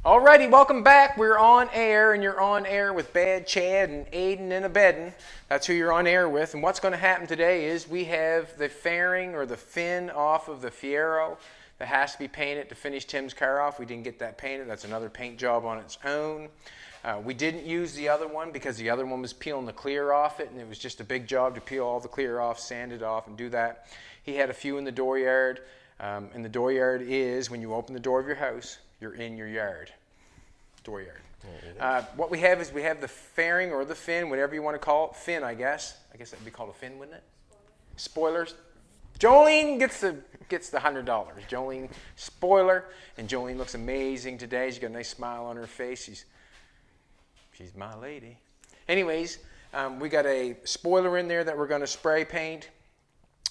Alrighty, welcome back. We're on air, and you're on air with Bad Chad and Aidyn and Aidyn. That's who you're on air with. And what's going to happen today is we have the fairing or the fin off of the Fiero that has to be painted to finish Tim's car off. We didn't get that painted. That's another paint job on its own. We didn't use the other one because the other one was peeling the clear off it, and it was just a big job to peel all the clear off, sand it off, and do that. He had a few in the dooryard, and the dooryard is when you open the door of your house, you're in your yard, dooryard. What we have is we have the fairing or the fin, whatever you want to call it. Fin, I guess. I guess that would be called a fin, wouldn't it? Spoilers. Jolene gets the $100. Jolene, spoiler. And Jolene looks amazing today. She's got a nice smile on her face. She's my lady. Anyways, we got a spoiler in there that we're going to spray paint.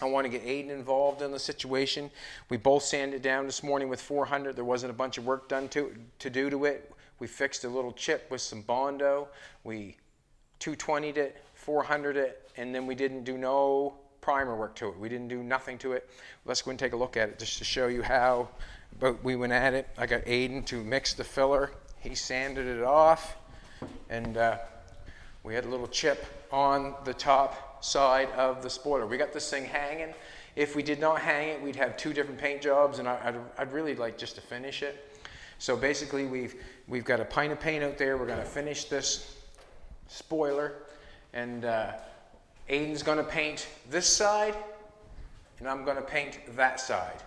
I want to get Aidyn involved in the situation. We both sanded it down this morning with 400. There wasn't a bunch of work done to do to it. We fixed a little chip with some Bondo. We 220'd it, 400'd it, and then we didn't do no primer work to it. We didn't do nothing to it. Let's go and take a look at it just to show you how we went at it. I got Aidyn to mix the filler. He sanded it off, and we had a little chip on the top side of the spoiler. We got this thing hanging. If we did not hang it, we'd have two different paint jobs, and I'd really like just to finish it. So basically, we've got a pint of paint out there. We're going to finish this spoiler, and Aidyn's going to paint this side, and I'm going to paint that side.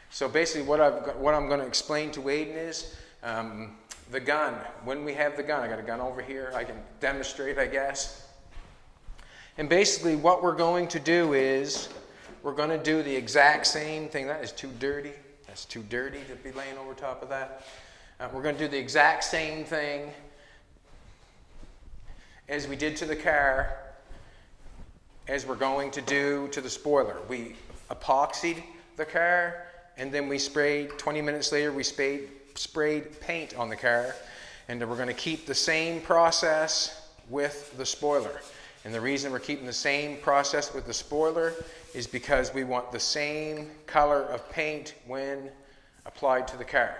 So basically, what I'm going to explain to Aidyn is the gun. When we have the gun, I got a gun over here. I can demonstrate, I guess. And basically what we're going to do is we're going to do the exact same thing. That is too dirty. That's too dirty to be laying over top of that. We're going to do the exact same thing as we did to the car as we're going to do to the spoiler. We epoxied the car, and then we sprayed, 20 minutes later, we sprayed paint on the car. And we're going to keep the same process with the spoiler. And the reason we're keeping the same process with the spoiler is because we want the same color of paint when applied to the car.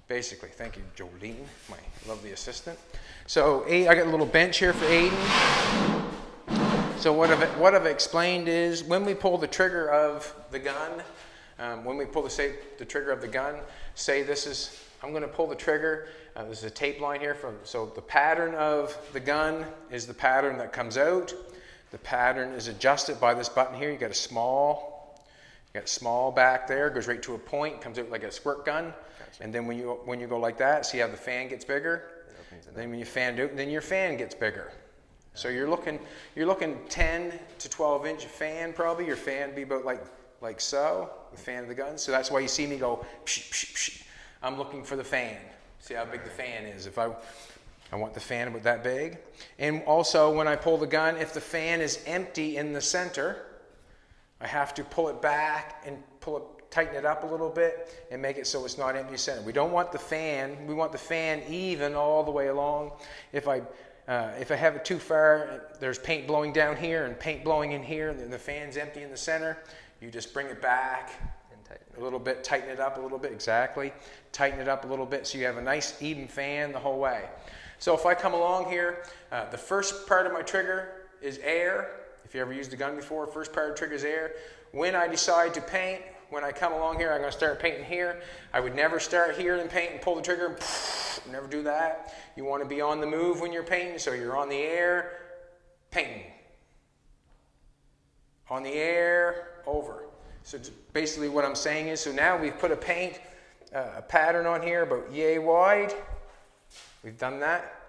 Basically, thank you, Jolene, my lovely assistant. So I got a little bench here for Aidyn. So what I've explained is when we pull the trigger of the gun, when we pull the trigger of the gun, say this is, I'm going to pull the trigger. There's a tape line here. So the pattern of the gun is the pattern that comes out. The pattern is adjusted by this button here. You got small back there. It goes right to a point. Comes out like a squirt gun. Gotcha. And then when you go like that, see how the fan gets bigger. Then when you fan it, then your fan gets bigger. So you're looking 10 to 12 inch fan probably. Your fan would be about like so. The fan of the gun. So that's why you see me go. Psh, psh, psh. I'm looking for the fan. See how big the fan is. If I want the fan about that big. And also when I pull the gun, if the fan is empty in the center, I have to pull it back and tighten it up a little bit and make it so it's not empty center. We don't want the fan. We want the fan even all the way along. If I have it too far, there's paint blowing down here and paint blowing in here, and the fan's empty in the center, you just bring it back a little bit, tighten it up a little bit, exactly. Tighten it up a little bit so you have a nice even fan the whole way. So if I come along here, the first part of my trigger is air. If you ever used a gun before, first part of the trigger is air. When I decide to paint, when I come along here, I'm going to start painting here. I would never start here and paint and pull the trigger and never do that. You want to be on the move when you're painting, so you're on the air, painting. On the air, over. So basically what I'm saying is, so now we've put a pattern on here about yay wide. We've done that.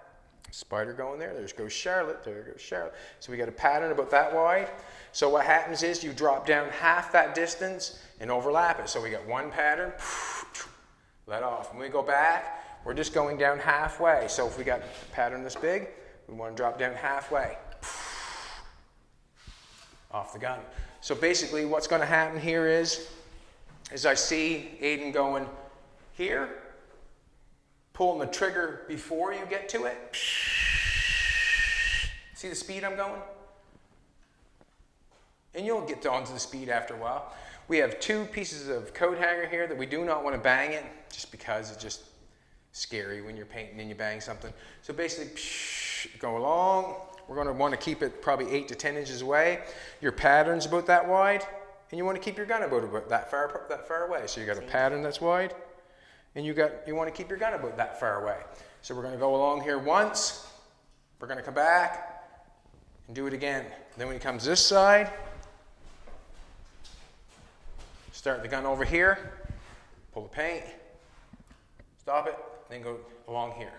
Spider going there. There goes Charlotte. There goes Charlotte. So we got a pattern about that wide. So what happens is you drop down half that distance and overlap it. So we got one pattern, let off. When we go back, we're just going down halfway. So if we got a pattern this big, we want to drop down halfway. Off the gun. So basically what's going to happen here is I see Aidyn going here, pulling the trigger before you get to it. See the speed I'm going? And you'll get onto the speed after a while. We have two pieces of coat hanger here that we do not want to bang it just because it just scary when you're painting and you bang something. So basically, go along. We're going to want to keep it probably 8 to 10 inches away. Your pattern's about that wide, and you want to keep your gun about that far away. So you got a pattern that's wide, and you want to keep your gun about that far away. So we're going to go along here once. We're going to come back and do it again. Then when it comes this side, start the gun over here, pull the paint, stop it, then go along here.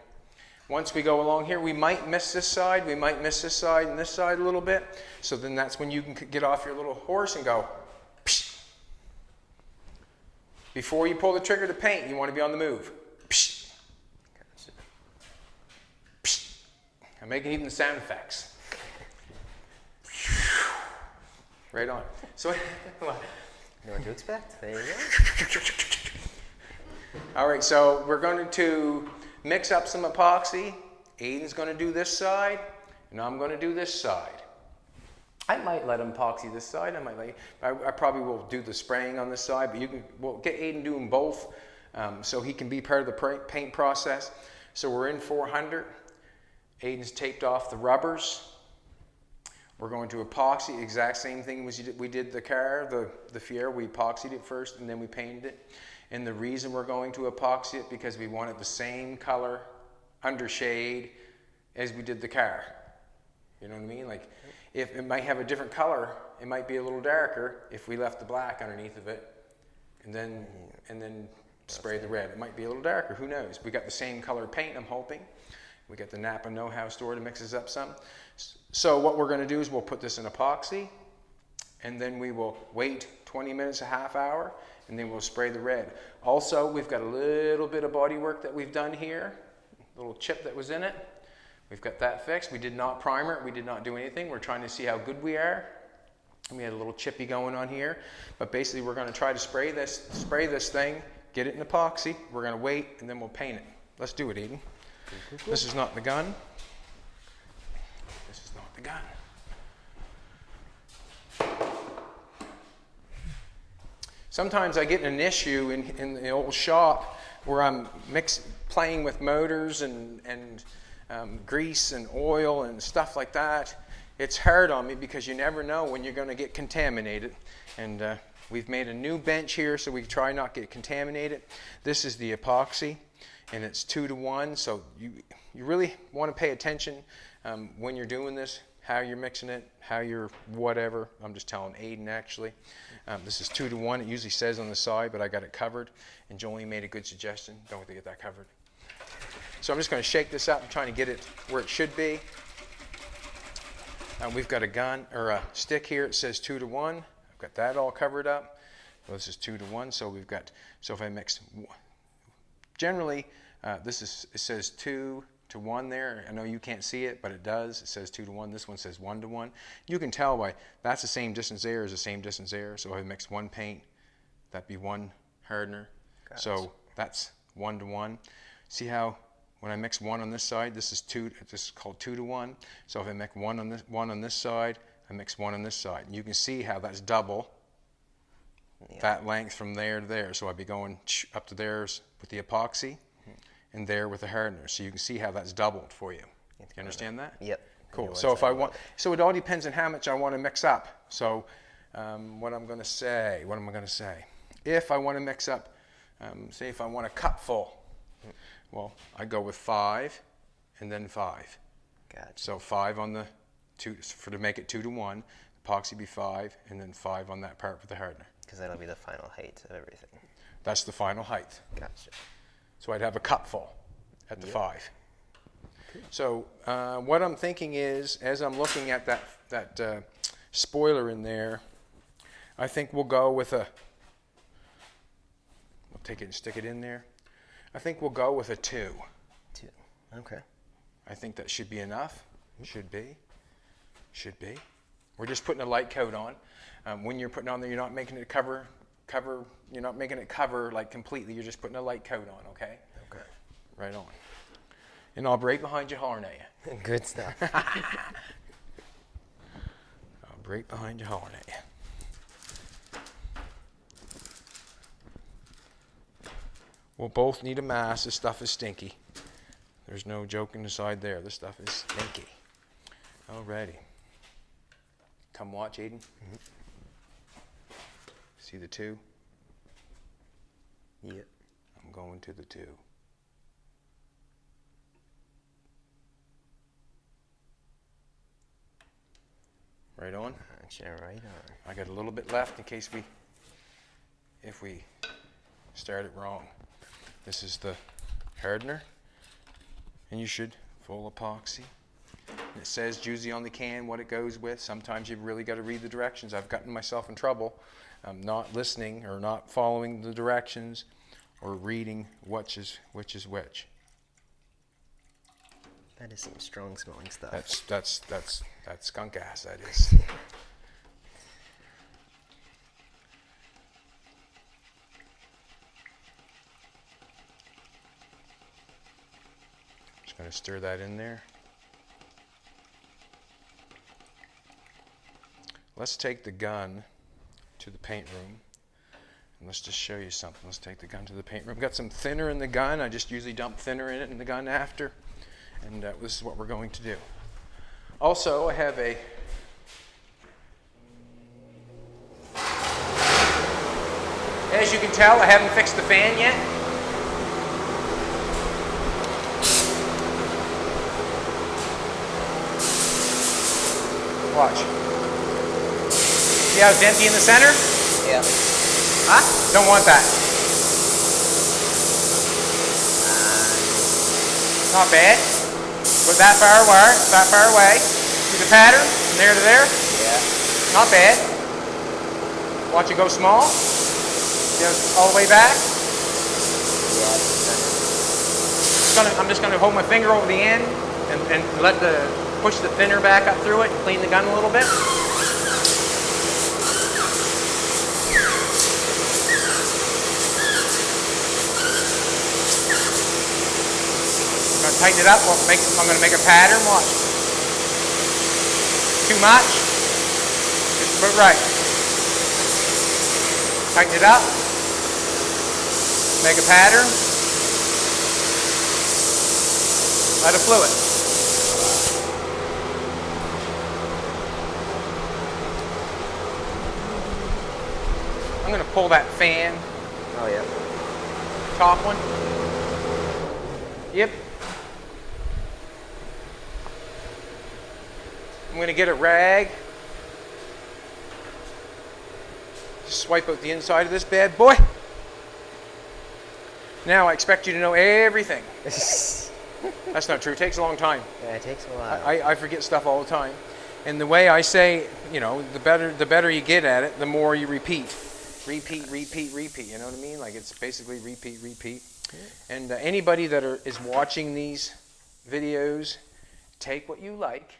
Once we go along here, we might miss this side, we might miss this side and this side a little bit. So then that's when you can get off your little horse and go, psh. Before you pull the trigger to paint, you want to be on the move. Psh. Psh. I'm making even the sound effects. Right on. So, you know what to expect. There you go. All right, so we're going to mix up some epoxy. Aidyn's going to do this side, and I'm going to do this side. I might let him epoxy this side. I probably will do the spraying on this side, but we'll get Aidyn doing both, so he can be part of the paint process. So we're in 400. Aidyn's taped off the rubbers. We're going to epoxy, exact same thing we did the car, the Fiero. We epoxied it first, and then we painted it. And the reason we're going to epoxy it, because we wanted the same color undershade as we did the car. You know what I mean? Like, if it might have a different color, it might be a little darker if we left the black underneath of it, and then spray the red. It might be a little darker, who knows? We got the same color paint, I'm hoping. We got the Napa Know-How store to mix us up some. So what we're going to do is we'll put this in epoxy, and then we will wait 20 minutes, a half hour, and then we'll spray the red. Also, we've got a little bit of body work that we've done here, a little chip that was in it. We've got that fixed. We did not primer it. We did not do anything. We're trying to see how good we are. And we had a little chippy going on here. But basically, we're going to try to spray this thing, get it in epoxy. We're going to wait, and then we'll paint it. Let's do it, Aidyn. This is not the gun. This is not the gun. Sometimes I get an issue in the old shop where I'm playing with motors and grease and oil and stuff like that. It's hard on me because you never know when you're going to get contaminated. And we've made a new bench here so we try not to get contaminated. This is the epoxy, and it's 2 to 1. So you really want to pay attention when you're doing this, how you're mixing it, how you're whatever. I'm just telling Aidyn actually. This is 2 to 1. It usually says on the side, but I got it covered. And Jolene made a good suggestion. Don't get that covered. So I'm just going to shake this up and trying to get it where it should be. We've got a gun or a stick here. It says 2 to 1. I've got that all covered up. Well, this is 2 to 1. So we've got. So if I mix, generally it says 2 to 1 there. I know you can't see it, but it does. It says 2 to 1. This one says 1 to 1. You can tell by that's the same distance there as the same distance there. So if I mix one paint, that'd be one hardener. Gotcha. So that's 1 to 1. See how when I mix one on this side, this is called 2 to 1. So if I mix one on this side, I mix one on this side. And you can see how that's double. Yeah. That length from there to there. So I'd be going up to theirs with the epoxy and there with the hardener. So you can see how that's doubled for you. You understand that? Yep. Cool. So if I want, so it all depends on how much I want to mix up. So what am I going to say? If I want to mix up, say if I want a cup full, well, I go with 5 and then 5. Gotcha. So 5 on the 2, to make it 2 to 1, epoxy be 5, and then 5 on that part with the hardener. Because that'll be the final height of everything. That's the final height. Gotcha. So I'd have a cup full at the 5. So what I'm thinking is, as I'm looking at that spoiler in there, I think we'll go with we'll take it and stick it in there. I think we'll go with a 2. 2. Okay. I think that should be enough. Should be. We're just putting a light coat on. When you're putting on there, you're not making it cover. You're not making it cover like completely. You're just putting a light coat on. Okay. Okay. Right on. And I'll break behind your horn at you. Good stuff. I'll break behind your horn at you. We'll both need a mask. This stuff is stinky. There's no joking aside there. This stuff is stinky. Alrighty. Come watch, Aidyn. See the 2? Yep. I'm going to the 2. Right on? Sure, right on. I got a little bit left in case if we start it wrong. This is the hardener, and you should full epoxy. And it says usually on the can what it goes with. Sometimes you've really got to read the directions. I've gotten myself in trouble not listening or not following the directions or reading which is which. That is some strong smelling stuff. That's skunk ass, that is. Just going to stir that in there. Let's take the gun to the paint room. And let's just show you something. Let's take the gun to the paint room. Got some thinner in the gun. I just usually dump thinner in it in the gun after. And this is what we're going to do. Also, I have a as you can tell, I haven't fixed the fan yet. Watch. See how it's empty in the center? Yeah. Huh? Don't want that. Not bad. Put that far away. See the pattern from there to there? Yeah. Not bad. Watch it go small. See how it's all the way back? Yeah. I'm just going to hold my finger over the end and push the thinner back up through it and clean the gun a little bit. Tighten it up. I'm going to make a pattern. Watch. Too much. Just about right. Tighten it up. Make a pattern. Let it fluid. I'm going to pull that fan. Oh yeah. Top one. Yep. I'm going to get a rag, just wipe out the inside of this bad boy. Now I expect you to know everything. That's not true. It takes a long time. Yeah, it takes a while. I forget stuff all the time. And the way I say, you know, the better you get at it, the more you repeat. Repeat, repeat, repeat. You know what I mean? Like it's basically repeat, repeat. Yeah. And anybody that is watching these videos, take what you like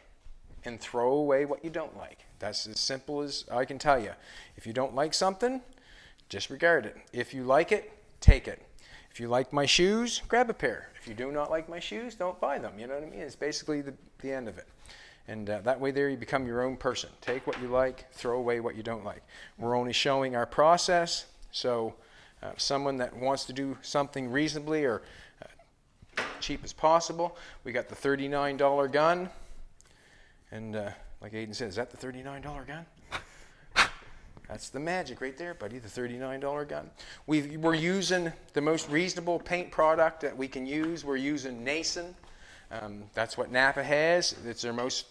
and throw away what you don't like. That's as simple as I can tell you. If you don't like something, disregard it. If you like it, take it. If you like my shoes, grab a pair. If you do not like my shoes, don't buy them. You know what I mean? It's basically the end of it. And that way there you become your own person. Take what you like, throw away what you don't like. We're only showing our process, so someone that wants to do something reasonably or cheap as possible, we got the $39 gun. And like Aidyn said, is that the $39 gun? That's the magic right there, buddy, the $39 gun. We're using the most reasonable paint product that we can use. We're using Nason. That's what Napa has. It's their most,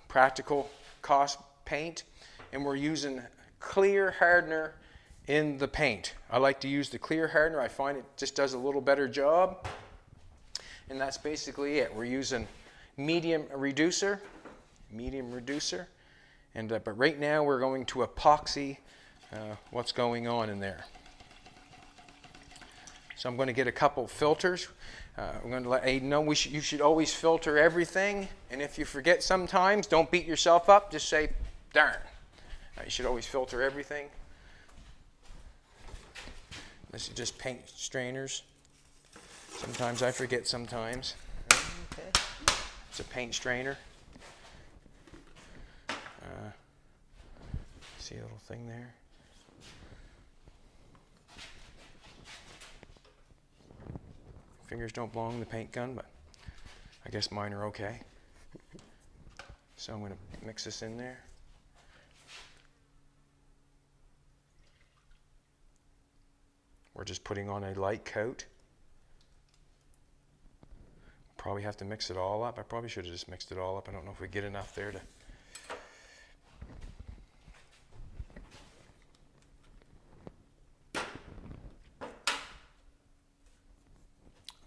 practical cost paint. And we're using clear hardener in the paint. I like to use the clear hardener. I find it just does a little better job. And that's basically it. We're using medium reducer, and but right now we're going to epoxy what's going on in there. So I'm going to get a couple filters. I'm going to let Aidyn know you should always filter everything, and if you forget sometimes, don't beat yourself up. Just say, darn. You should always filter everything. This is just paint strainers. Sometimes I forget sometimes. Okay. It's a paint strainer. See a little thing there? fingers don't belong in the paint gun, but I guess mine are okay. So I'm going to mix this in there. We're just putting on a light coat. Probably have to mix it all up. I probably should have just mixed it all up. I don't know if we get enough there to.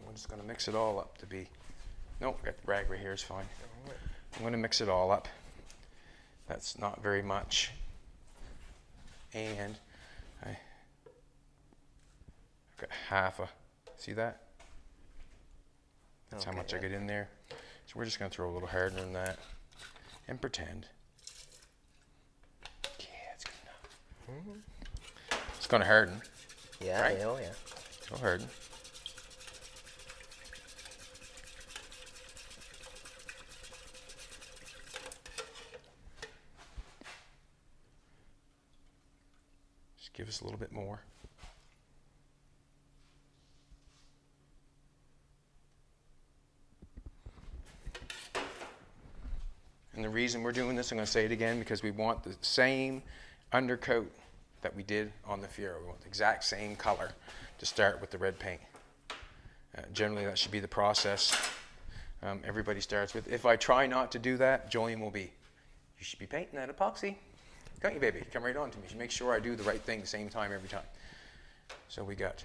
I'm just going to mix it all up to be. Nope, got the rag right here is fine. I'm going to mix it all up. That's not very much. And I've got half a. See that? That's how much I get in there. So we're just going to throw a little hardener in that and pretend. Yeah, it's good enough. It's going to harden. Yeah, right? oh yeah. It'll harden. Just give us a little bit more. And the reason we're doing this, I'm going to say it again, because we want the same undercoat that we did on the Fiero. We want the exact same color to start with the red paint. Generally, that should be the process everybody starts with. If I try not to do that, Jolene will be, you should be painting that epoxy. Don't you, baby? Come right on to me. You make sure I do the right thing the same time every time. So we got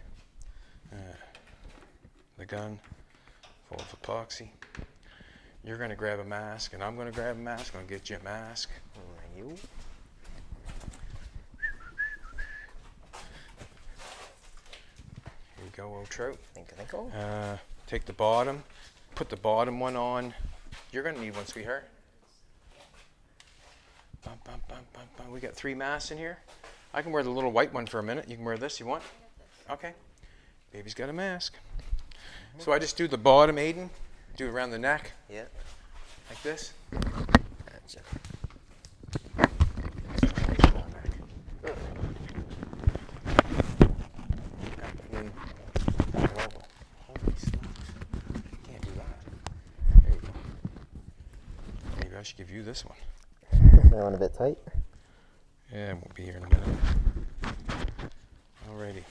the gun full of epoxy. You're going to grab a mask, and I'm going to grab a mask. I'm going to get you a mask. You. Here you go, old trout. Think. Take the bottom, put the bottom one on. You're going to need one, sweetheart. Bum, bum, bum, bum, bum. We got 3 masks in here. I can wear the little white one for a minute. You can wear this, you want? Okay. Baby's got a mask. So I just do the bottom, Aidyn. Do it around the neck. Yeah. Like this. Gotcha. Holy smokes. Can't do that. There you go. Maybe I should give you this one. That one a bit tight. Yeah, it won't be here in a minute. Alrighty.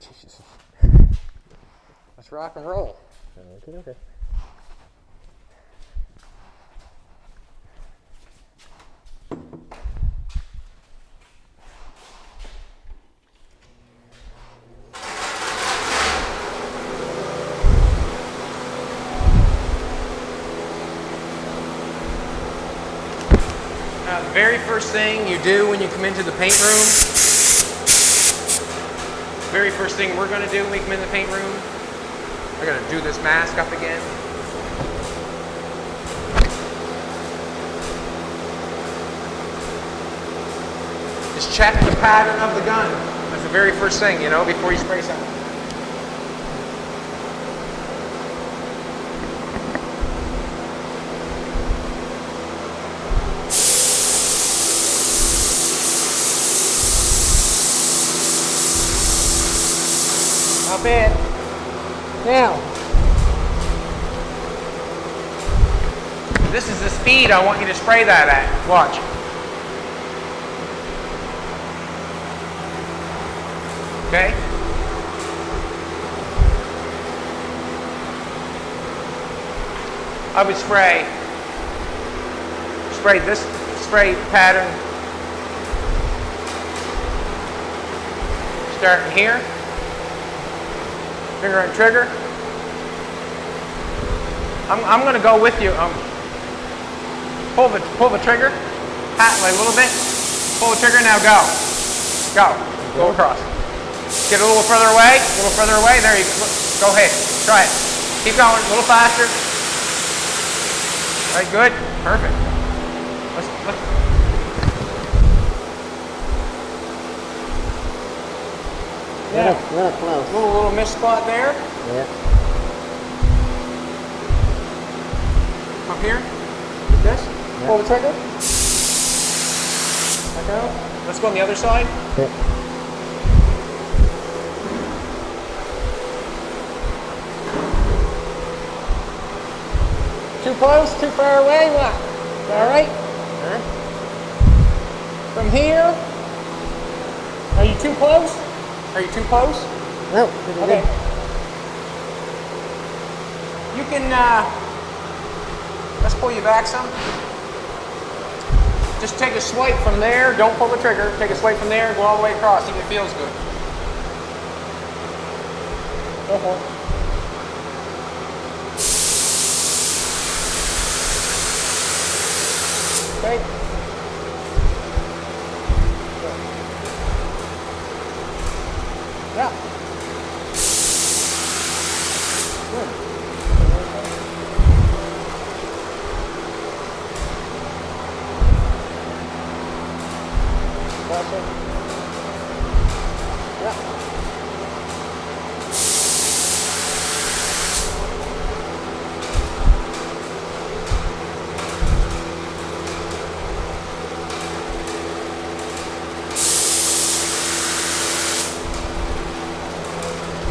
Jesus. Let's rock and roll. Okay. The very first thing you do when you come into the paint room, very first thing we're going to do when we come in the paint room, we're going to do this mask up again. Just check the pattern of the gun. That's the very first thing, you know, before you spray something. Not bad. Now, this is the speed I want you to spray that at. Watch. Okay? I would spray this spray pattern starting here. Finger on trigger. I'm going to go with you. Pull the trigger. Pat a little bit. Pull the trigger. Now go. Go across. Get a little further away. There you go. Go ahead. Try it. Keep going. A little faster. All right. Good. Perfect. Let's. Yeah. Really close. Little miss spot there. Yeah. Up here. Like this. Yeah. Pull the trigger. go. Let's go on the other side. Yeah. Too close, too far away, what? All right? Huh? From here, are you too close? Are you too close? No. Okay. You can, let's pull you back some. Just take a swipe from there, don't pull the trigger, take a swipe from there and go all the way across, see if it feels good. Go for it. Okay. Yeah. Good. That's it. Yeah.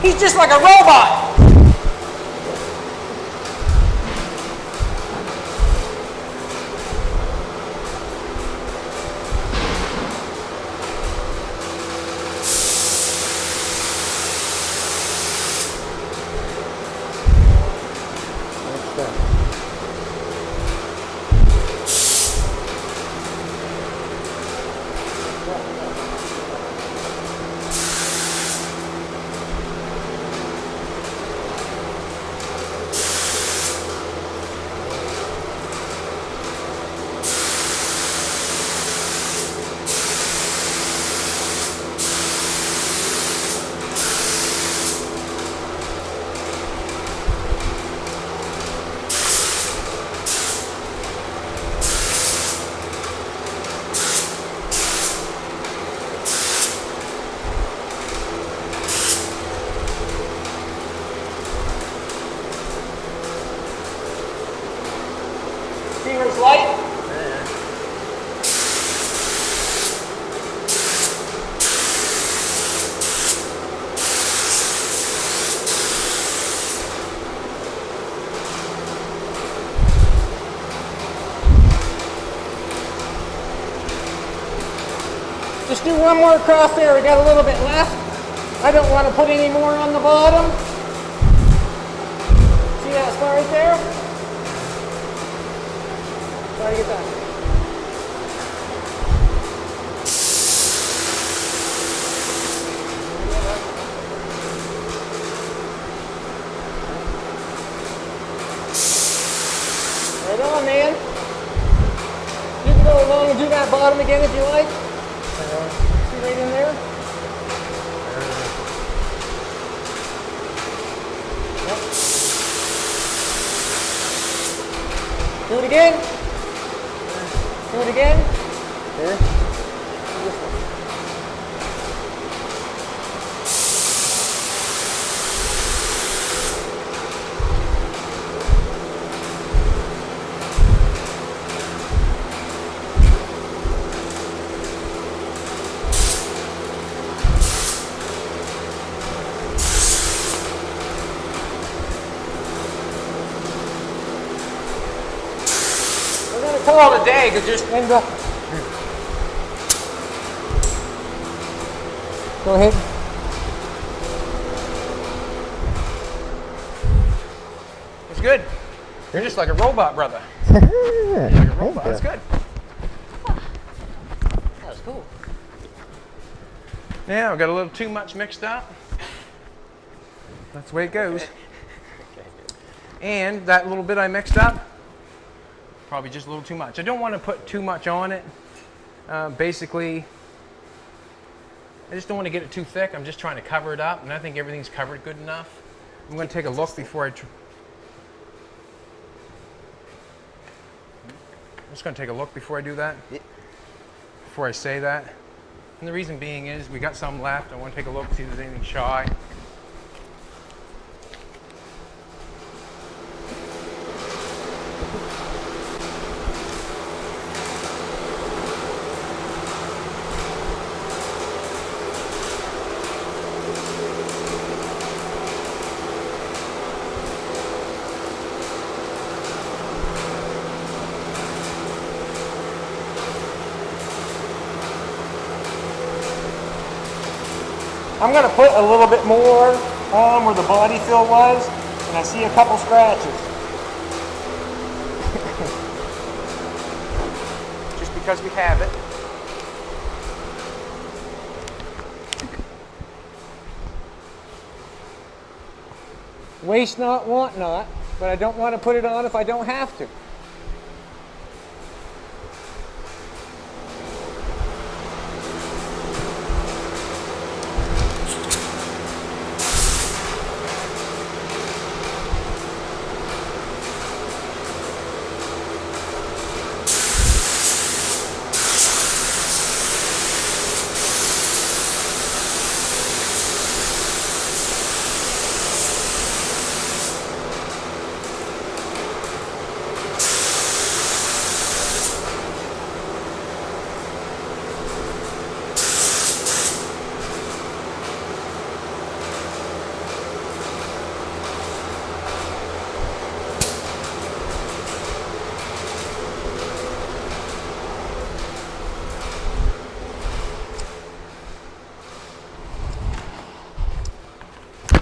He's just like a robot. See where it's light? Just do one more across there. We got a little bit left. I don't want to put any more on the bottom. See that spot right there? Try to get that. Right on, man. You can go along and do that bottom again if you like. See right in there? Yep. Do it again. Do it again. Here. We're going to call it a day because just end up. Go ahead. It's good. You're just like a robot, brother. Like a robot. That's good. That was cool. Yeah, we got a little too much mixed up. That's the way it goes. And that little bit I mixed up, probably just a little too much. I don't want to put too much on it. Basically, I just don't want to get it too thick. I'm just trying to cover it up, and I think everything's covered good enough. I'm going to take a look before I'm just going to take a look before I do that. Yep. Before I say that. And the reason being is we got some left. I want to take a look, see if there's anything shy. I'm gonna put a little bit more on where the body fill was, and I see a couple scratches. Just because we have it. Waste not, want not, but I don't want to put it on if I don't have to.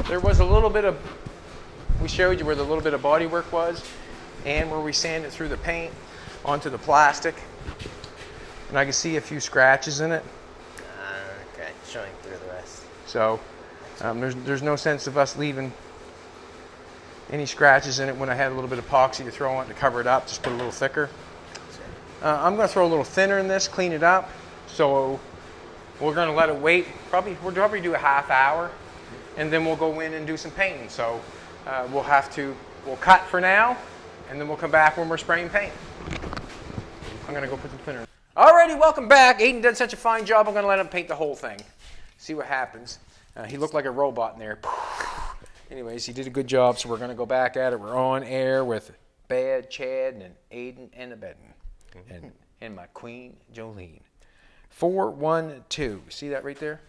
There was a little bit of, we showed you where the little bit of body work was and where we sanded through the paint onto the plastic. And I can see a few scratches in it. Okay, showing through the rest. So there's no sense of us leaving any scratches in it when I had a little bit of epoxy to throw on to cover it up, just put a little thicker. I'm going to throw a little thinner in this, clean it up. So we're going to let it wait. We'll probably do a half hour. And then we'll go in and do some painting. So we'll cut for now, and then we'll come back when we're spraying paint. I'm gonna go put some thinner. Alrighty, welcome back. Aidyn did such a fine job, I'm gonna let him paint the whole thing. See what happens. He looked like a robot in there. Anyways, he did a good job, so we're gonna go back at it. We're on air with Bad Chad and Aidyn and Aidyn. And my queen, Jolene. 412, see that right there?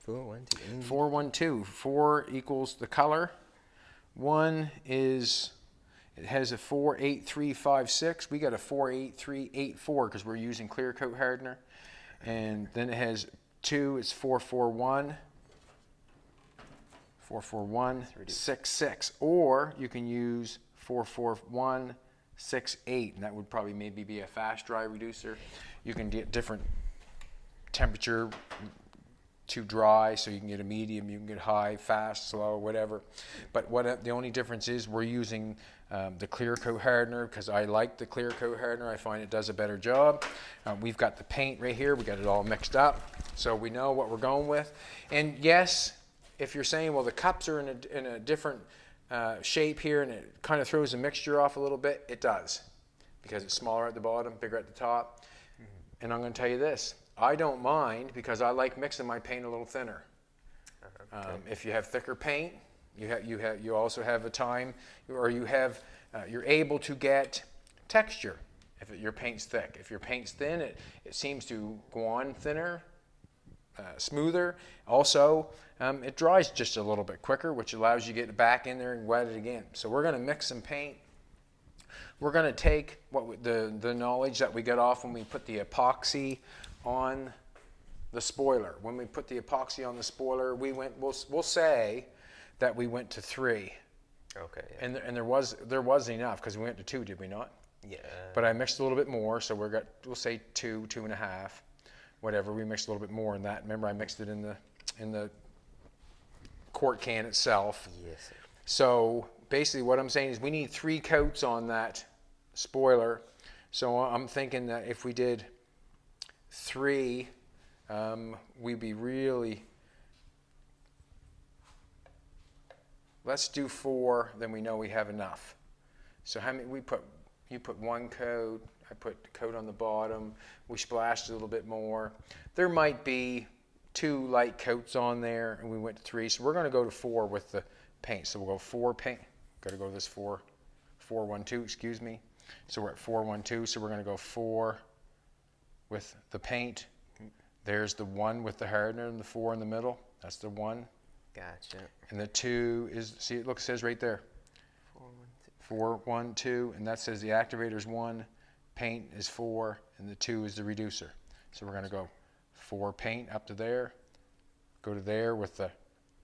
412. 412. 4 equals the color. 1 is, it has a 48356. We got a 48384 because we're using clear coat hardener. And then it has 2, it's 441. 44166. Or you can use 44168, and that would probably maybe be a fast dry reducer. You can get different temperature. Too dry, so you can get a medium, you can get high, fast, slow, whatever. But the only difference is we're using the clear coat hardener because I like the clear coat hardener. I find it does a better job. We've got the paint right here. We got it all mixed up, so we know what we're going with. And yes, if you're saying, well, the cups are in a different shape here and it kind of throws the mixture off a little bit, it does, because it's smaller at the bottom, bigger at the top. And I'm going to tell you this. I don't mind because I like mixing my paint a little thinner. If you have thicker paint, you also have a time, or you're able to get texture if your paint's thick. If your paint's thin, it seems to go on thinner, smoother. Also, it dries just a little bit quicker, which allows you to get it back in there and wet it again. So we're going to mix some paint. We're going to take the knowledge that we got off when we put the epoxy on the spoiler. When we put the epoxy on the spoiler, we'll say that we went to 3. Okay. Yeah. And there was enough because we went to 2, did we not? Yeah. But I mixed a little bit more, so we'll say 2, 2.5, whatever. We mixed a little bit more in that. Remember, I mixed it in the quart can itself. Yes. Sir. So basically, what I'm saying is we need 3 coats on that spoiler. So I'm thinking that if we did 3, we'd be really, let's do 4, then we know we have enough. So how many, you put 1 coat, I put the coat on the bottom, we splashed a little bit more. There might be 2 light coats on there, and we went to 3, so we're going to go to 4 with the paint. So we'll go 4 paint, got to go to this 412, excuse me. So we're at 412, so we're going to go 4 with the paint. There's the 1 with the hardener and the 4 in the middle. That's the 1. Gotcha. And the 2 is, see, it says right there. 412, and that says the activator's 1, paint is 4, and the 2 is the reducer. So we're going to go 4 paint up to there, go to there with the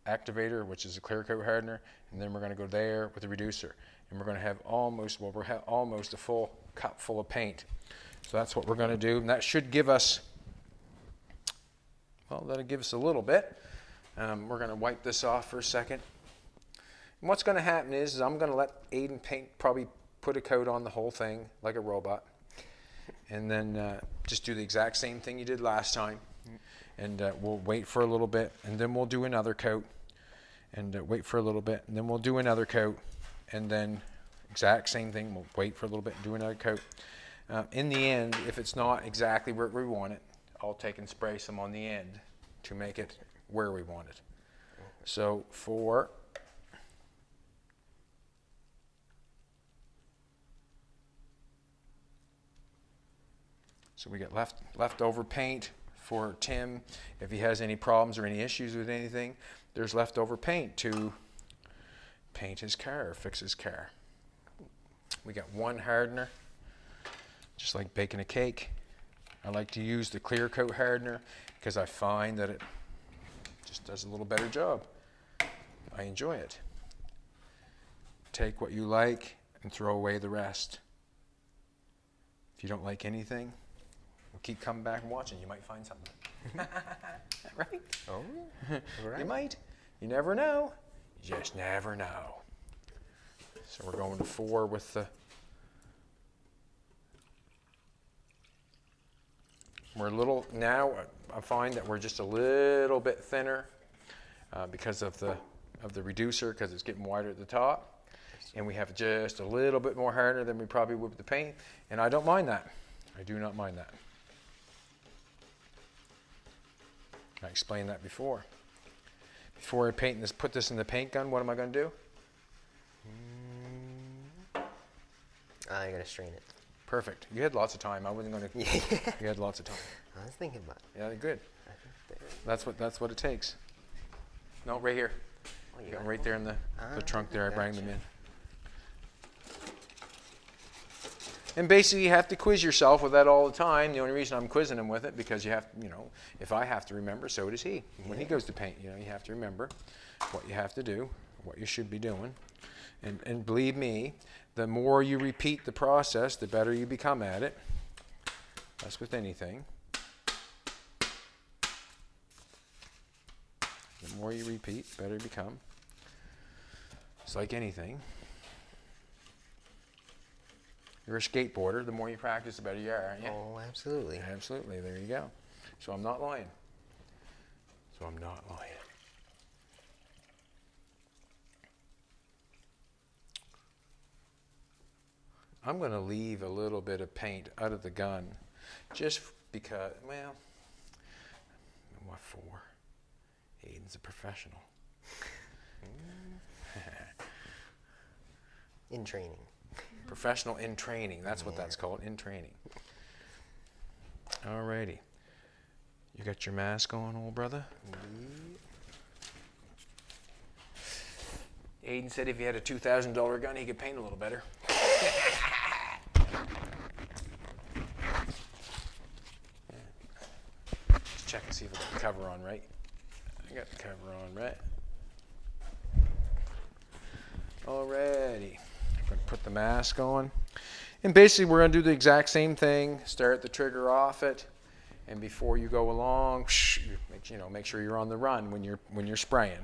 activator, which is a clear coat hardener, and then we're going to go there with the reducer. And we're going to have almost, well, we'll have almost a full cup full of paint. So that's what we're going to do, and that should give us, well, that'll give us a little bit. We're going to wipe this off for a second. And what's going to happen is I'm going to let Aidyn paint, probably put a coat on the whole thing like a robot, and then just do the exact same thing you did last time. And we'll wait for a little bit, and then we'll do another coat, and wait for a little bit, and then we'll do another coat, and then exact same thing. We'll wait for a little bit and do another coat. In the end, if it's not exactly where we want it, I'll take and spray some on the end to make it where we want it. So so we got leftover paint for Tim. If he has any problems or any issues with anything, there's leftover paint to paint his car or fix his car. We got one hardener, just like baking a cake. I like to use the clear coat hardener because I find that it just does a little better job. I enjoy it. Take what you like and throw away the rest. If you don't like anything, we'll keep coming back and watching. You might find something. Right? Oh, right. You might. You never know. You just never know. So we're going to 4 with the... We're a little, now I find that we're just a little bit thinner because of the reducer, because it's getting wider at the top. And we have just a little bit more harder than we probably would with the paint. And I don't mind that. I do not mind that. I explained that before. Before I paint this, put this in the paint gun, what am I going to do? I gotta strain it. Perfect. You had lots of time. I wasn't going to. You had lots of time. I was thinking about it. Yeah, good. That's what it takes. No, right here. Oh, You got them right there in the trunk there. I bring them in. And basically, you have to quiz yourself with that all the time. The only reason I'm quizzing him with it because you have, if I have to remember, so does he. When he goes to paint, you have to remember what you have to do, what you should be doing. And believe me, the more you repeat the process, the better you become at it. That's with anything. The more you repeat, the better you become. It's like anything. You're a skateboarder. The more you practice, the better you are, aren't you? Oh, absolutely. Absolutely. There you go. So I'm not lying. I'm going to leave a little bit of paint out of the gun just because, well, what for? Aidyn's a professional. In training. Professional in training. That's what that's called, in training. Alrighty. You got your mask on, old brother? Aidyn said if he had a $2,000 gun, he could paint a little better. Let's check and see if I got the cover on right. I got the cover on right. Alrighty. I'm going to put the mask on. And basically we're going to do the exact same thing. Start the trigger off it. And before you go along, make sure you're on the run when you're spraying.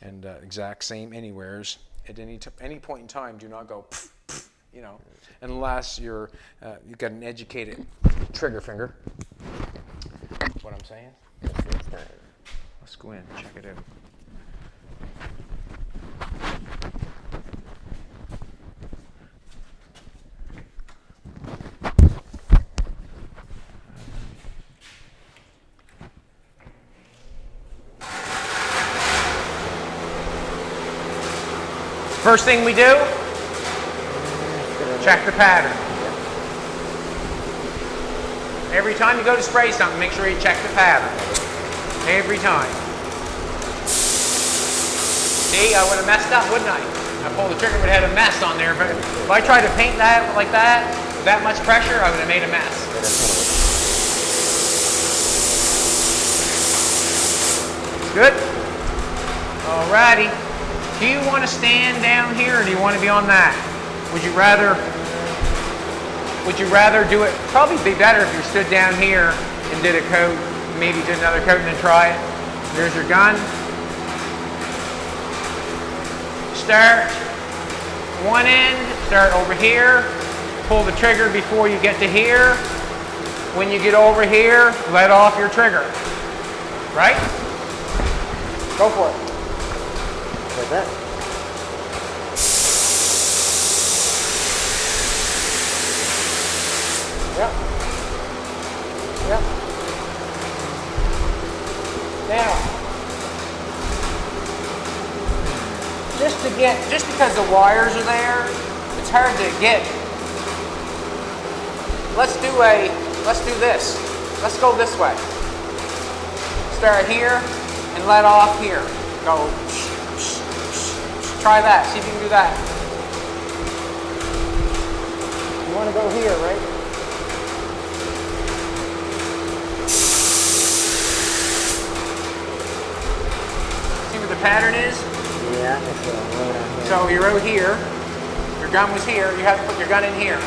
And exact same anywheres. At any point in time, do not go, unless you've got an educated trigger finger. What I'm saying? Let's go in, check it out. First thing we do, check the pattern. Every time you go to spray something, make sure you check the pattern. Every time. See, I would have messed up, wouldn't I? I pulled the trigger, would have had a mess on there. But if I tried to paint that like that, with that much pressure, I would have made a mess. Good. Alrighty. Do you want to stand down here or do you want to be on that? Would you rather do it? Probably be better if you stood down here and did a coat, maybe did another coat and then try it. There's your gun. Start one end, start over here, pull the trigger before you get to here. When you get over here, let off your trigger. Right? Go for it. Like that. Yep. Yep. Now, just because the wires are there, it's hard to get. Let's do this. Let's go this way. Start here and let off here. Go. Try that. See if you can do that. You want to go here, right? See what the pattern is? Yeah, I think so. So you wrote here. Your gun was here. You have to put your gun in here.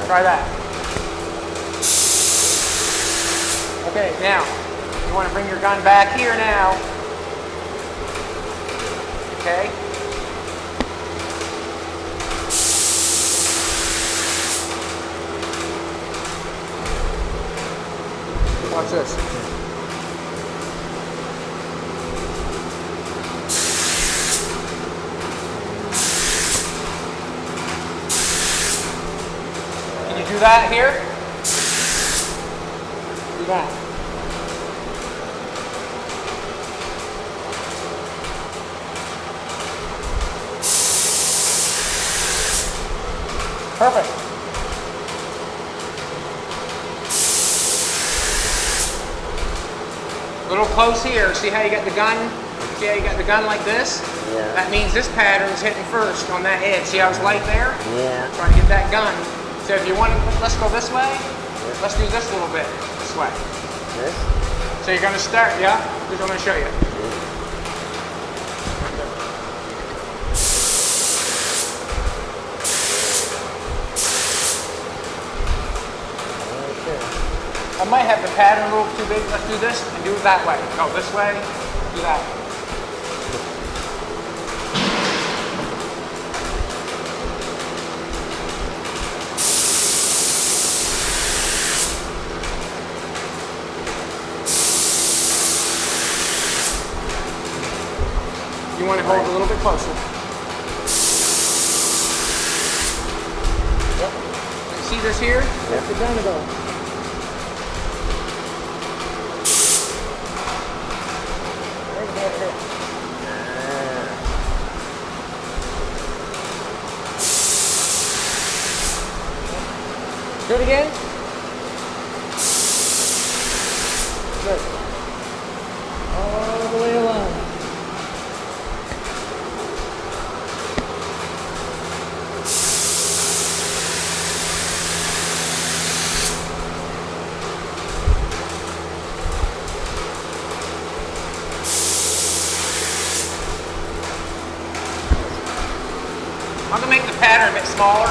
Try that. Okay, now you want to bring your gun back here now. Okay. Watch this. Can you do that here? Do that. Perfect. A little close here. See how you got the gun? See how you got the gun like this? Yeah. That means this pattern's hitting first on that edge. See how it's light there? Yeah. Trying to get that gun. So if you want to, let's go this way. Let's do this a little bit. This way. This? So you're going to start, yeah? Here's what I'm going to show you. I might have the pattern a little too big. Let's do this and do it that way. Go this way, do that. You want to hold a little bit closer. Yep. See this here? Where's the gun to go? Do it again. Good. All the way along. I'm going to make the pattern a bit smaller.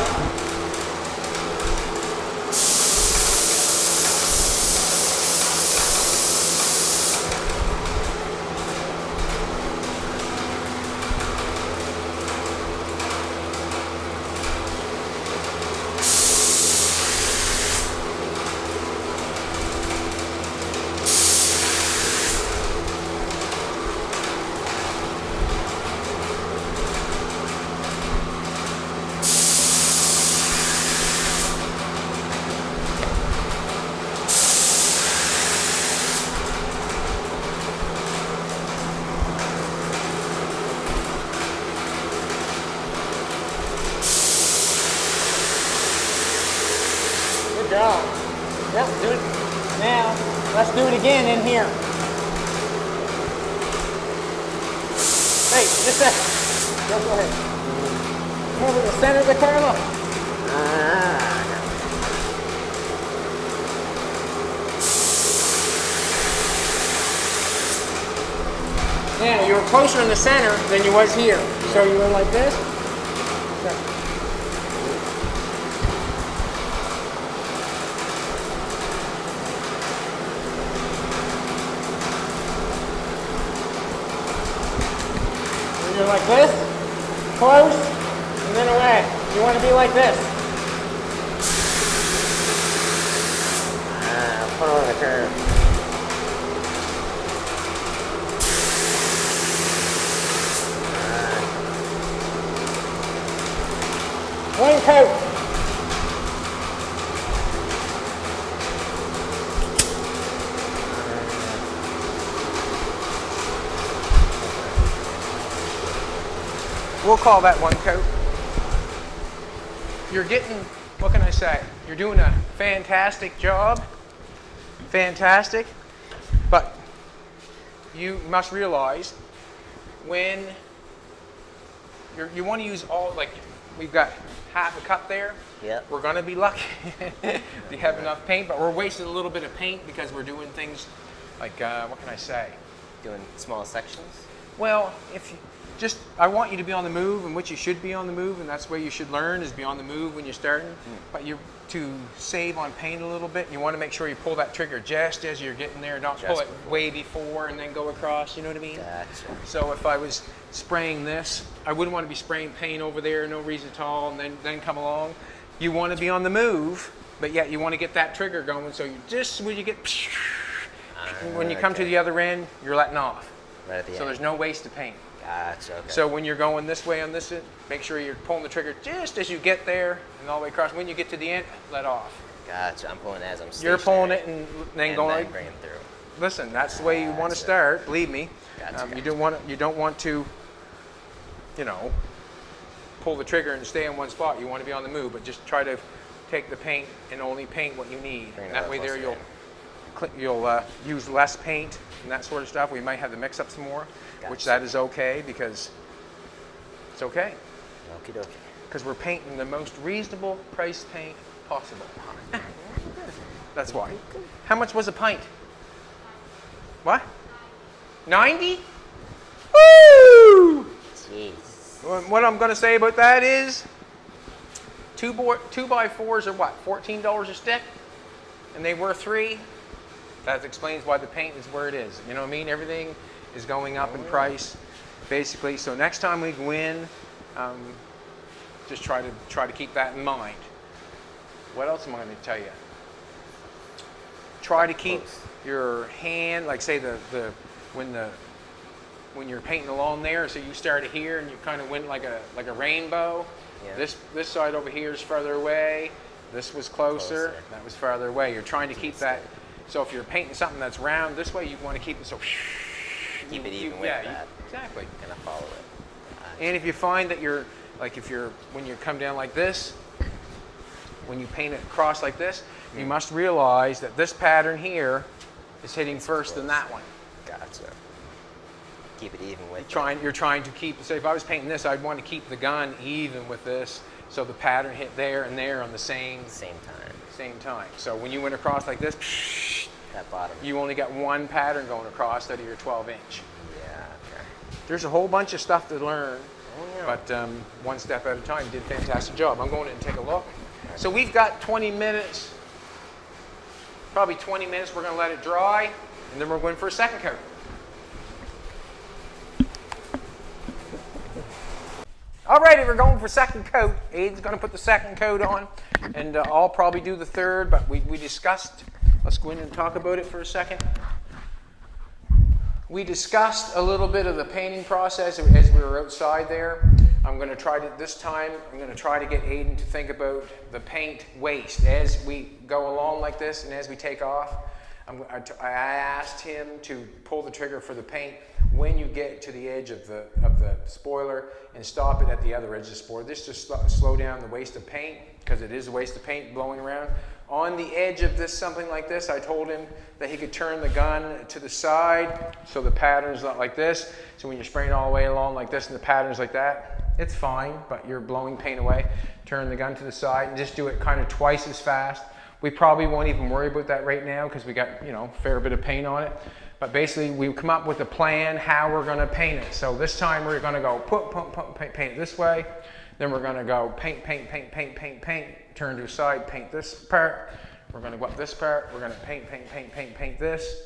Good job. Yep, do it. Now, let's do it again in here. Hey, just a second. Go ahead. Come over to the center of the car, look. were closer in the center than you was here. So you went like this. You're like this, close, and then away. You want to be like this. Put on the curve. One coat. We'll call that one coat. You're getting, what can I say? You're doing a fantastic job. Fantastic. But you must realize when you want to use all, like we've got half a cup there. Yep. We're going to be lucky to have enough paint, but we're wasting a little bit of paint because we're doing things like, what can I say? Doing small sections? Well, if you I want you to be on the move, and what you should be on the move, and that's where you should learn is be on the move when you're starting. But to save on paint a little bit, you want to make sure you pull that trigger just as you're getting there, not pull it way before and then go across, you know what I mean? Gotcha. So if I was spraying this, I wouldn't want to be spraying paint over there, no reason at all, and then come along. You want to be on the move, but yet you want to get that trigger going, so you just, when you get, when you come to the other end, you're letting off. Right at the end. So there's no waste of paint. Gotcha, okay. So when you're going this way on this end, make sure you're pulling the trigger just as you get there and all the way across. When you get to the end, let off. Gotcha, I'm pulling as I'm stationary. You're pulling it and then going. And then bring it through. Listen, that's the way you want to start. Believe me. Gotcha, You don't want to, you know, pull the trigger and stay in one spot. You want to be on the move, but just try to take the paint and only paint what you need. And that way there you'll use less paint and that sort of stuff. We might have to mix up some more, which that is okay because it's okay. Okie dokie. Because we're painting the most reasonable price paint possible. That's why. How much was a pint? What? 90? Woo! Jeez. What I'm going to say about that is 2x4s are what? $14 a stick? And they were 3? That explains why the paint is where it is. You know what I mean? Everything is going up in price, basically. So next time we go in, just try to keep that in mind. What else am I going to tell you? Try to keep your hand, like say when you're painting along there. So you started here and you kind of went like a rainbow. Yeah. This side over here is farther away. This was closer. That was farther away. You're trying to keep that. So if you're painting something that's round this way, you want to keep it so. Keep it even with that. Exactly. Kind of follow it. And if you find that when you come down like this, when you paint it across like this, you must realize that this pattern here is hitting first than that one. Gotcha. Keep it even with You're trying to keep, say if I was painting this, I'd want to keep the gun even with this, so the pattern hit there and there on the same time. So when you went across like this, that bottom. You only got one pattern going across out of your 12-inch. Yeah, okay. There's a whole bunch of stuff to learn, but one step at a time. You did a fantastic job. I'm going in and take a look. So we've got 20 minutes, probably 20 minutes. We're going to let it dry, and then we're going for a second coat. Alrighty, we're going for second coat. Aidyn's going to put the second coat on, and I'll probably do the third, but we discussed, let's go in and talk about it for a second. We discussed a little bit of the painting process as we were outside there. I'm going to try to, this time, I'm going to try to get Aidyn to think about the paint waste as we go along like this and as we take off. I asked him to pull the trigger for the paint when you get to the edge of the spoiler and stop it at the other edge of the spoiler. This just slow down the waste of paint, because it is a waste of paint blowing around. On the edge of this, something like this, I told him that he could turn the gun to the side so the pattern's not like this. So when you're spraying all the way along like this and the pattern's like that, it's fine, but you're blowing paint away. Turn the gun to the side and just do it kind of twice as fast. We probably won't even worry about that right now because we got, a fair bit of paint on it. But basically, we come up with a plan how we're going to paint it. So this time we're going to go paint this way. Then we're going to go paint, turn to the side, paint this part. We're going to go up this part. We're going to paint this.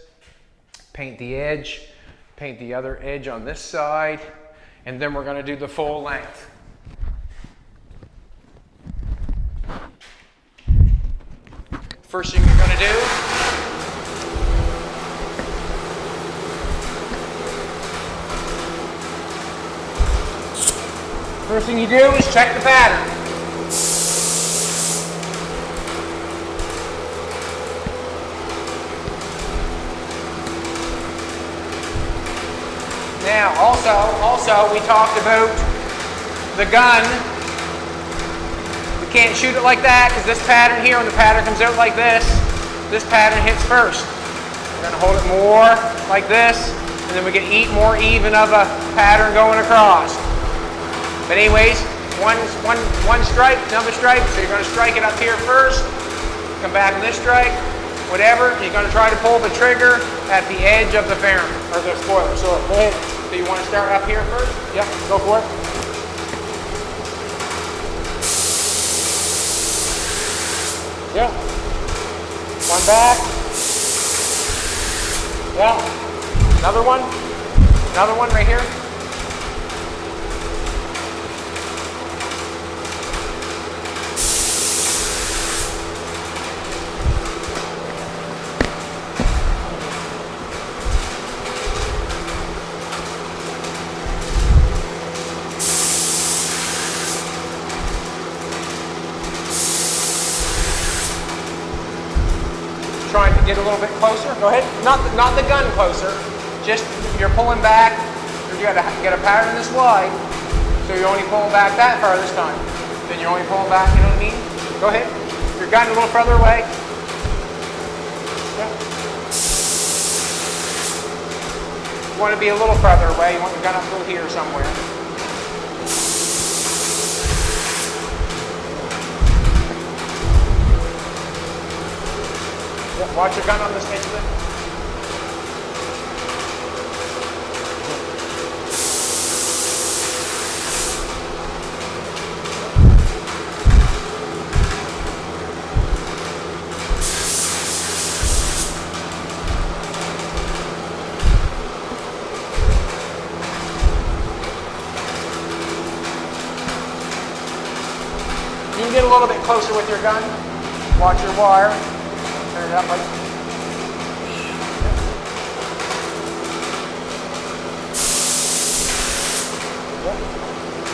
Paint the edge. Paint the other edge on this side. And then we're going to do the full length. First thing you're going to do, is check the pattern. Now, also we talked about the gun. We can't shoot it like that because this pattern here, when the pattern comes out like this pattern hits first. We're going to hold it more like this, and then we get more even of a pattern going across. But anyways, one stripe, another stripe, so you're going to strike it up here first, come back on this strike, whatever, you're going to try to pull the trigger at the edge of the fairing, or the spoiler. So go ahead. So you want to start up here first? Yep, go for it. Yeah. One back. Yeah. Another one. Another one right here. Trying to get a little bit closer. Go ahead. Not the gun closer. Just you're pulling back. You got to get a pattern this wide, so you're only pulling back that far this time. Then you're only pulling back. You know what I mean? Go ahead. Your gun a little further away. Yeah. You want to be a little further away. You want your gun up through here somewhere. Watch your gun on this edge of it. You can get a little bit closer with your gun. Watch your wire. Turn it up like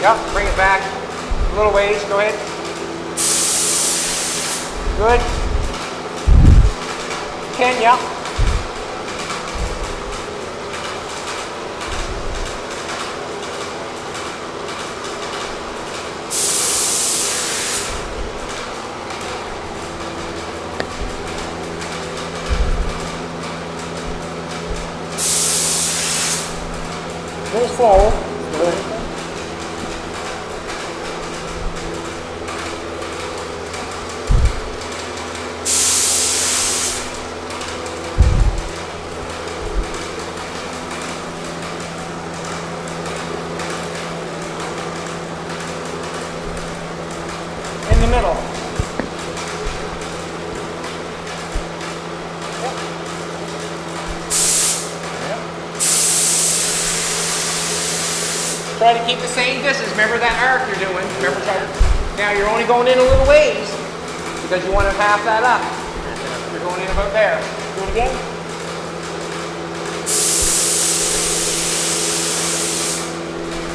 yeah, bring it back a little ways. Go ahead. Good. 10, yeah. Move forward. Good. In the middle. Try to keep the same distance. Remember that arc you're doing. Remember, now you're only going in a little ways because you want to half that up. You're going in about there. Do it again.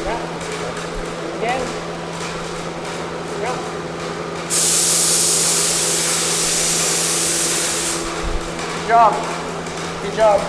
Yeah. Again. Yeah. Good job. Good job.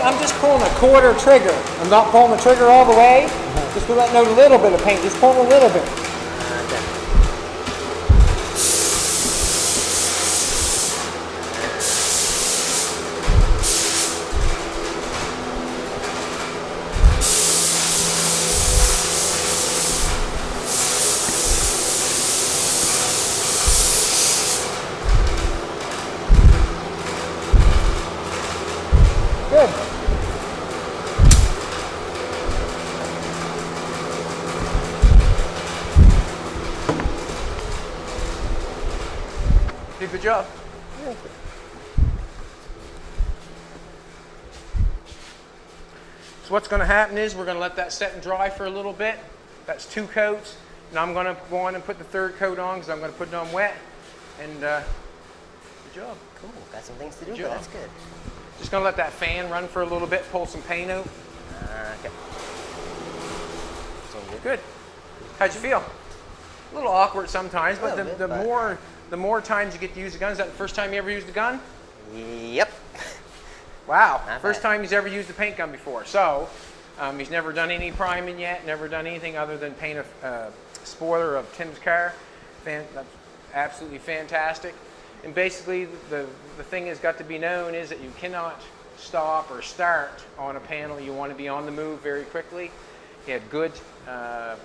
I'm just pulling a quarter trigger. I'm not pulling the trigger all the way. Just to letting out a little bit of paint. Just pulling a little bit. Okay. Good. Did a good job. So what's going to happen is we're going to let that set and dry for a little bit. That's 2 coats. And I'm going to go on and put the 3rd coat on because I'm going to put it on wet. And good job. Cool. Got some things to do, Good but job. that's good. Just going to let that fan run for a little bit, pull some paint out. Okay. So good. Good. How'd you feel? A little awkward sometimes, but A little bit, the more times you get to use the gun. Is that the first time you ever used a gun? Yep. Wow. Not First bad. time he's ever used a paint gun before. So he's never done any priming yet, never done anything other than paint a spoiler of Tim's car. That's absolutely fantastic. And basically the thing that's got to be known is that you cannot stop or start on a panel. You want to be on the move very quickly. He had good, yeah,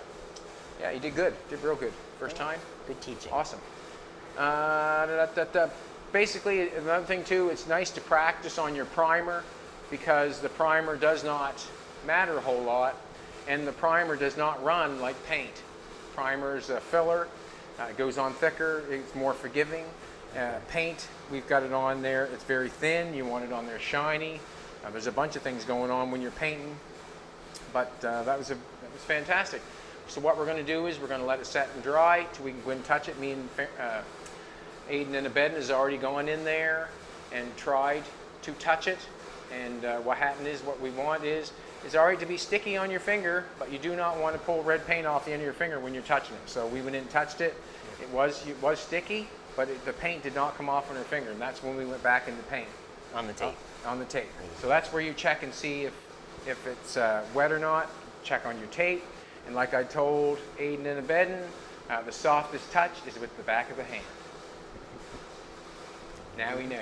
he did good. Did real good. First time. Good teaching. Awesome. Basically, another thing too, it's nice to practice on your primer because the primer does not matter a whole lot and the primer does not run like paint. Primer is a filler, it goes on thicker, it's more forgiving. Paint, we've got it on there, it's very thin, you want it on there shiny. There's a bunch of things going on when you're painting, but that was fantastic. So what we're going to do is we're going to let it set and dry till we can go and touch it. Me and Aidyn and Aidyn has already gone in there and tried to touch it. And what happened is, what we want is it's already to be sticky on your finger, but you do not want to pull red paint off the end of your finger when you're touching it. So we went in and touched it. It was sticky, but the paint did not come off on her finger. And that's when we went back into paint. On the tape. On the tape. So that's where you check and see if it's wet or not. Check on your tape. And like I told Aidyn and Aidyn, the softest touch is with the back of the hand. Now he knows.